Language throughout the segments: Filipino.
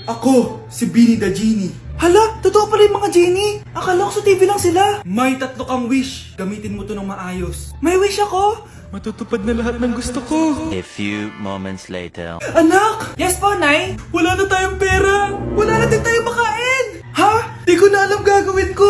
Ako, si Beanie the Genie. Hala, totoo pala yung mga genie. Akala ko sa TV lang sila. May 3 kang wish. Gamitin mo to ng maayos. May wish ako? Matutupad na lahat ng gusto ko. A few moments later. Anak! Yes po, Nay? Wala na tayong pera. Wala na din tayong makain. Ha? Di ko na alam gagawin ko.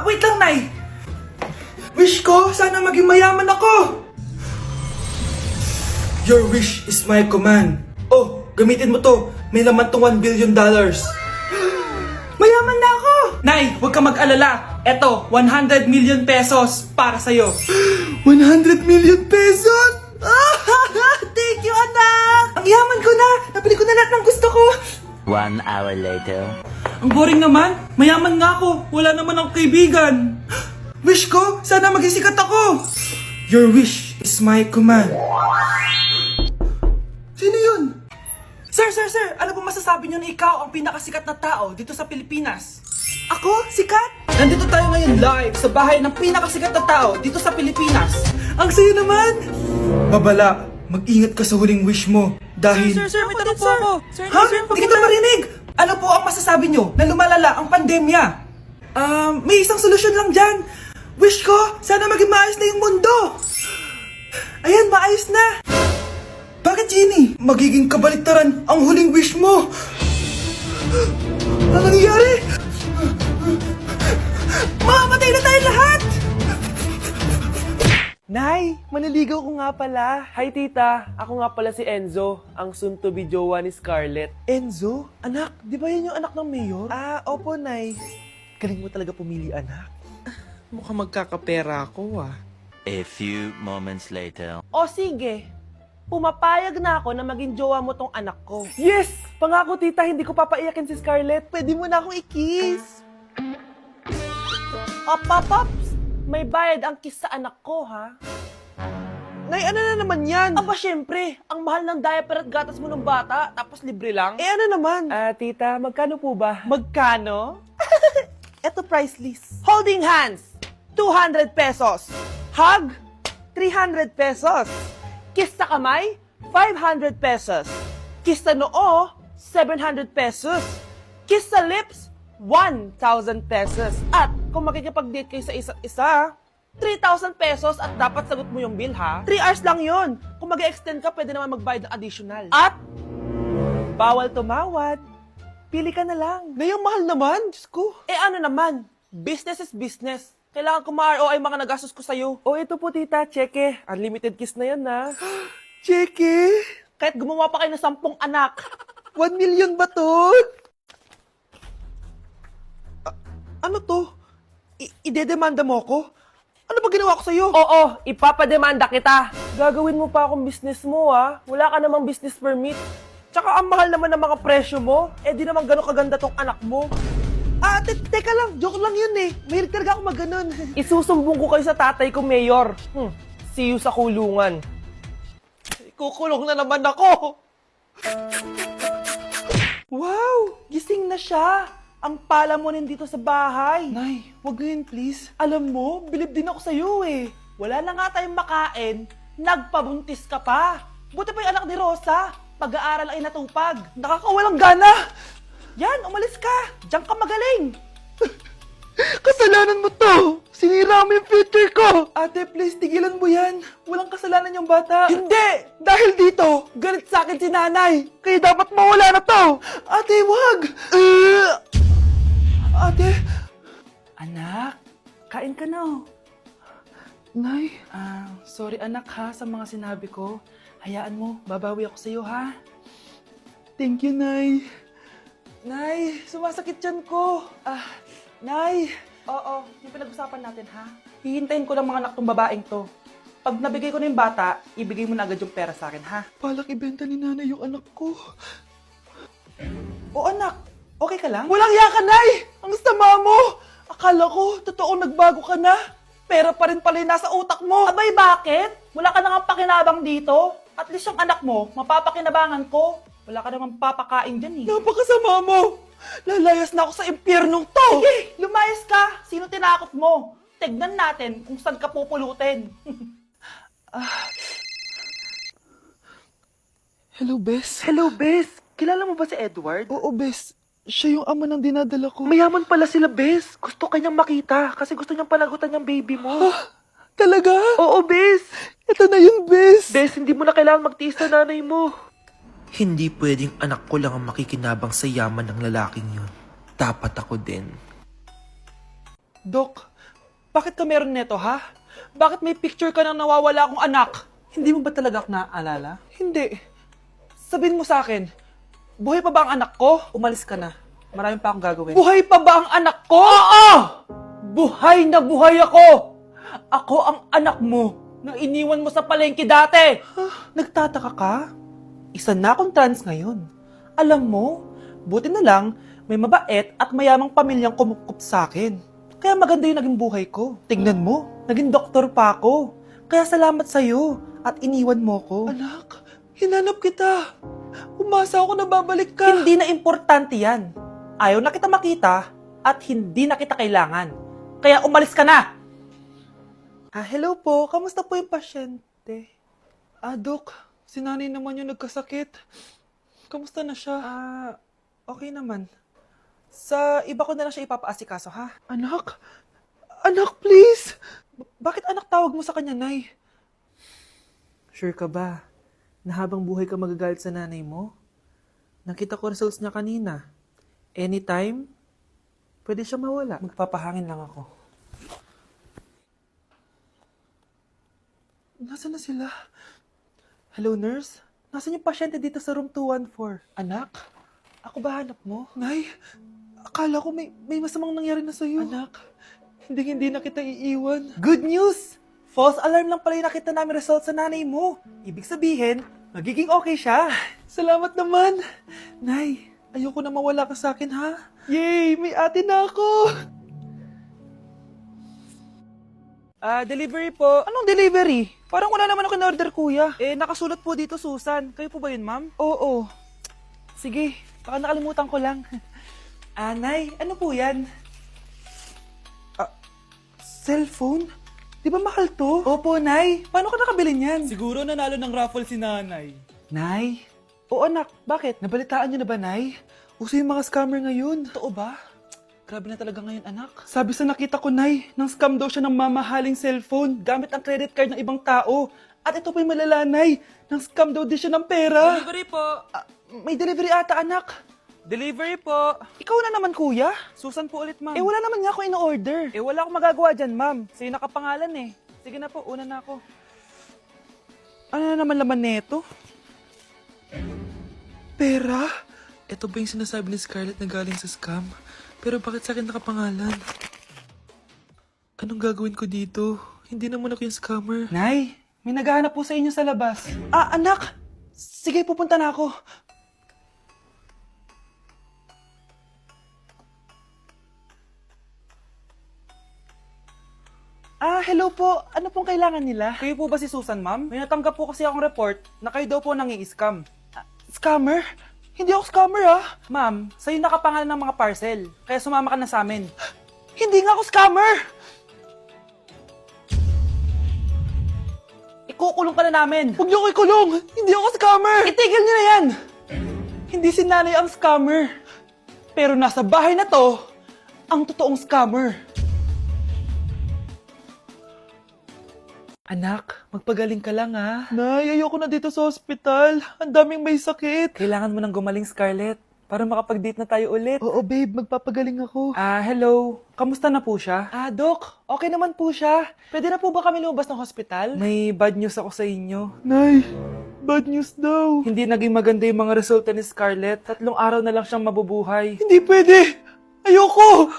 Wait lang, Nay. Wish ko, sana maging mayaman ako. Your wish is my command. Oh, gamitin mo to. May laman tong $1 billion. Mayaman na ako! Nay, huwag ka mag-alala. Eto, 100 million pesos para sa'yo. 100 million pesos? Thank you, anak! Ang yaman ko na! Nabili ko na lahat ng gusto ko. 1 hour later. Ang boring naman. Mayaman nga ako. Wala naman akong kaibigan. Wish ko, sana maging sikat ako. Your wish is my command. Sino yun? Sir! Ano po masasabi niyo na ikaw ang pinakasikat na tao dito sa Pilipinas? Ako? Sikat? Nandito tayo ngayon live sa bahay ng pinakasikat na tao dito sa Pilipinas. Ang sayo naman! Babala, mag-ingat ka sa huling wish mo. Dahil... Sir, may tanong po ako. Sir, Ha? Hindi kita marinig! Ano po ang masasabi niyo na lumalala ang pandemya? May isang solusyon lang dyan. Wish ko, sana maging maayos na yung mundo. Ayan, maayos na. Bakit, Genie? Magiging kabaliktaran ang huling wish mo. Ano nangyayari? Mamamatay na tayo lahat! Nay, maniligaw ko nga pala. Hi, tita. Ako nga pala si Enzo, ang soon-to-be jowa ni Scarlett. Enzo? Anak, di ba yan yung anak ng mayor? Opo, Nay. Galing mo talaga pumili, anak. Mukhang magkakapera ako, A few moments later. O sige, pumapayag na ako na maging jowa mo tong anak ko. Yes! Pangako, tita, hindi ko papaiyakin si Scarlett. Pwede mo na akong i-kiss. Paps, may bayad ang kiss sa anak ko, ha? Nay, ano na naman yan? Aba, syempre, ang mahal ng diaper at gatas mo ng bata, tapos libre lang. ano naman? Tita, magkano po ba? Magkano? Eto price list. Holding hands, 200 pesos. Hug, 300 pesos. Kiss sa kamay, 500 pesos. Kiss sa noo, 700 pesos. Kiss sa lips, 1,000 pesos. At kung makikipag-date kayo sa isa't isa, 3,000 pesos at dapat sagot mo yung bill, ha? 3 hours lang yon. Kung mag-extend ka, pwede naman magbayad ng additional. At bawal tumawad. Pili ka na lang. Nay, ang mahal naman. Diyos ko. Ano naman, business is business. Kailangan ko ma-ROI mga nagastos ko sa'yo. Ito po, tita. Cheque. Unlimited kiss na yan, na. Cheque? Kahit gumawa pa kayo ng 10 anak. 1 million ba to? Ano to? Idedemanda mo ko? Ano ba ginawa ko sa'yo? Oo, ipapademanda kita. Gagawin mo pa akong business mo, Wala ka namang business permit. Tsaka ang mahal naman ng mga presyo mo. Di naman gano'ng kaganda tong anak mo. Teka lang. Joke lang yun eh. Mahilig talaga ako mag-ganon. Isusumbong ko kayo sa tatay ko, Mayor. See you sa kulungan. Kukulong na naman ako. Wow! Gising na siya. Ang pala mo nandito sa bahay. Nay, wag ngayon please. Alam mo, bilib din ako sa'yo eh. Wala na nga tayong makain, nagpabuntis ka pa. Buti pa yung anak ni Rosa, pag-aaral ay natupag. Nakakawalang gana. Yan, umalis ka. Diyan ka magaling. Kasalanan mo to. Sinira mo yung future ko. Ate, please, tigilan mo yan. Walang kasalanan yung bata. Hindi! Dahil dito, galit sa akin si nanay. Kaya dapat mawala na to. Ate, wag! Ate! Anak, kain ka na. Nay? Sorry anak ha sa mga sinabi ko. Hayaan mo, babawi ako sa'yo ha. Thank you, Nay. Nay, sumasakit yan ko. Nay. Oo, yung pinag-usapan natin, ha? Hihintayin ko lang mga anak tong babaeng to. Pag nabigay ko na yung bata, ibigay mo na agad yung pera sa akin, ha? Balak ibenta ni nanay yung anak ko. O anak, okay ka lang? Walang iya ka, Nay! Ang sama mo! Akala ko, totoo nagbago ka na. Pero pa rin pala yung nasa utak mo. Abay, bakit? Wala ka nang pakinabang dito. At least yung anak mo, mapapakinabangan ko. Wala ka namang papakain dyan, eh. Napakasama mo! Lalayas na ako sa impyernong to! Sige, lumayas ka. Sino tinakot mo? Tignan natin kung saan ka pupulutin. Hello, Bes. Hello, Bes. kilala mo ba si Edward? Oo, bes. Siya yung ama ng dinadala ko. Mayaman pala sila, bes. Gusto kanyang makita kasi gusto niyang palagutan yung baby mo. Talaga? Oo, bes. Ito na yun, bes. Bes, hindi mo na kailangan magtiis na nanay mo. Hindi pwedeng anak ko lang ang makikinabang sa yaman ng lalaking yun. Dapat ako din. Dok, bakit ka meron neto, ha? Bakit may picture ka ng nawawala akong anak? Hindi mo ba talaga ako naaalala? Hindi. Sabihin mo sa akin, buhay pa ba ang anak ko? Umalis ka na. Marami pa akong gagawin. Buhay pa ba ang anak ko? Oo! Buhay na buhay ako! Ako ang anak mo na iniwan mo sa palengke dati! Nagtataka ka? Isa na akong trans ngayon. Alam mo, buti na lang, may mabait at mayamang pamilyang kumukup sa akin. Kaya maganda yung naging buhay ko. Tingnan mo, naging doktor pa ako. Kaya salamat sa'yo at iniwan mo ko. Anak, hinanap kita. Umasa ako na babalik ka. Hindi na importante yan. Ayaw na kita makita at hindi na kita kailangan. Kaya umalis ka na! Hello po. Kamusta po yung pasyente? Dok, si nanay naman yung nagkasakit. Kamusta na siya? Okay naman. Sa iba ko na lang siya ipapaasikaso, ha? Anak? Anak, please! Bakit anak tawag mo sa kanya, Nay? Sure ka ba na habang buhay ka magagalit sa nanay mo? Nakita ko results niya kanina. Anytime, pwede siya mawala. Magpapahangin lang ako. Nasaan na sila? Hello, nurse? Nasaan yung pasyente dito sa room 214? Anak? Ako ba hanap mo? Nay, akala ko may masamang nangyari na sa'yo. Anak, hindi na kita iiwan. Good news! False alarm lang pala yung nakita namin result sa nanay mo. Ibig sabihin, magiging okay siya. Salamat naman. Nay, ayoko na mawala ka sa akin, ha? Yay! May ate na ako! Delivery po. Anong delivery? Parang wala naman ako in-order, kuya. Nakasulat po dito, Susan. Kayo po ba yun, ma'am? Oo. Sige, baka nakalimutan ko lang. Nay, ano po yan? Cellphone? Di ba mahal to? Opo, Nay. Paano ka nakabili niyan? Siguro nanalo ng raffle si nanay. Nay? Oo, anak. Bakit? Nabalitaan niyo na ba, Nay? Uso yung mga scammer ngayon. Totoo ba? Grabe na talaga ngayon, anak. Sabi sa nakita ko, Nay, nang scam daw siya ng mamahaling cellphone gamit ang credit card ng ibang tao. At ito pa yung malala, Nay. Nang scam daw din siya ng pera. Delivery po. May delivery ata, anak. Delivery po. Ikaw na naman, kuya. Susan po ulit, ma'am. Wala naman nga ako in-order. Wala akong magagawa dyan, ma'am. Sa'yo nakapangalan eh. Sige na po, una na ako. Ano na naman laman neto? Pera? Ito ba yung sinasabi ni Scarlett na galing sa scam? Pero bakit sa akin nakapangalan? Anong gagawin ko dito? Hindi naman ako yung scammer. Nay, may naghahanap po sa inyo sa labas. Anak! Sige, pupunta na ako. Hello po. Ano pong kailangan nila? Kayo po ba si Susan, ma'am? May natanggap po kasi akong report na kayo daw po nangi-scam. Scammer? Hindi ako scammer, Ma'am, sa'yo nakapangalan ng mga parcel. Kaya sumama ka na sa amin. Hindi nga ako scammer! Ikukulong ka na namin. Huwag niyo ko ikulong! Hindi ako scammer! Itigil niyo na yan! Hindi si nanay ang scammer. Pero nasa bahay na to, ang totoong scammer. Anak, magpagaling ka lang, ha? Nay, ayoko na dito sa ospital. Ang daming may sakit. Kailangan mo nang gumaling, Scarlett, para makapag-date na tayo ulit. Oo, babe. Magpapagaling ako. Hello. Kamusta na po siya? Doc. Okay naman po siya. Pwede na po ba kami lumabas ng hospital? May bad news ako sa inyo. Nay, bad news daw. Hindi naging maganda yung mga resulta ni Scarlett. 3 araw na lang siyang mabubuhay. Hindi pwede! Ayoko!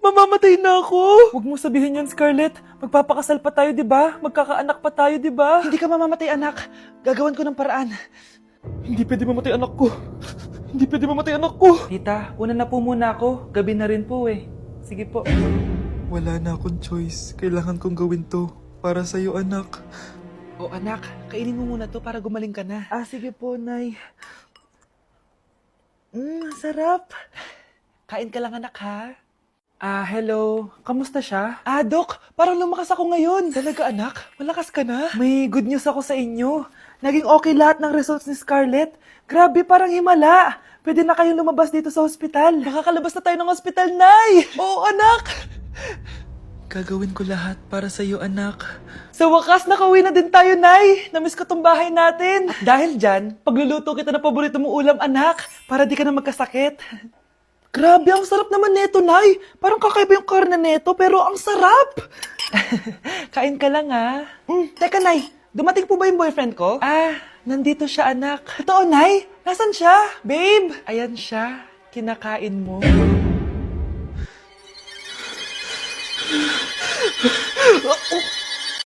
Mamamatay na ako! Huwag mo sabihin yun, Scarlett. Magpapakasal pa tayo, di ba? Magkakaanak pa tayo, di ba? Hindi ka mamamatay, anak. Gagawan ko ng paraan. Hindi pwede mamatay anak ko. Hindi pwede mamatay anak ko. Tita, una na po muna ako. Gabi na rin po eh. Sige po. Wala na akong choice. Kailangan kong gawin to. Para sa'yo, anak. O anak, kainin mo muna to para gumaling ka na. Sige po, Nay. Sarap. Kain ka lang, anak, ha? Hello. Kamusta siya? Doc, parang lumakas ako ngayon. Talaga, anak? Malakas ka na? May good news ako sa inyo. Naging okay lahat ng results ni Scarlett. Grabe, parang himala. Pwede na kayong lumabas dito sa hospital. Makakalabas na tayo ng hospital, Nay! Oo, anak! Gagawin ko lahat para sa iyo, anak. Sa wakas, nakauwi na din tayo, Nay. Namiss ko tong bahay natin. At dahil dyan, pagluluto kita na paborito mong ulam, anak, para di ka na magkasakit. Grabe, ang sarap naman neto, Nay. Parang kakaiba yung karne neto, pero ang sarap. Kain ka lang, ha? Teka, Nay, dumating po ba yung boyfriend ko? Ah, nandito siya, anak. Totoo, Nay? Nasaan siya? Babe! Ayan siya. Kinakain mo. Oh,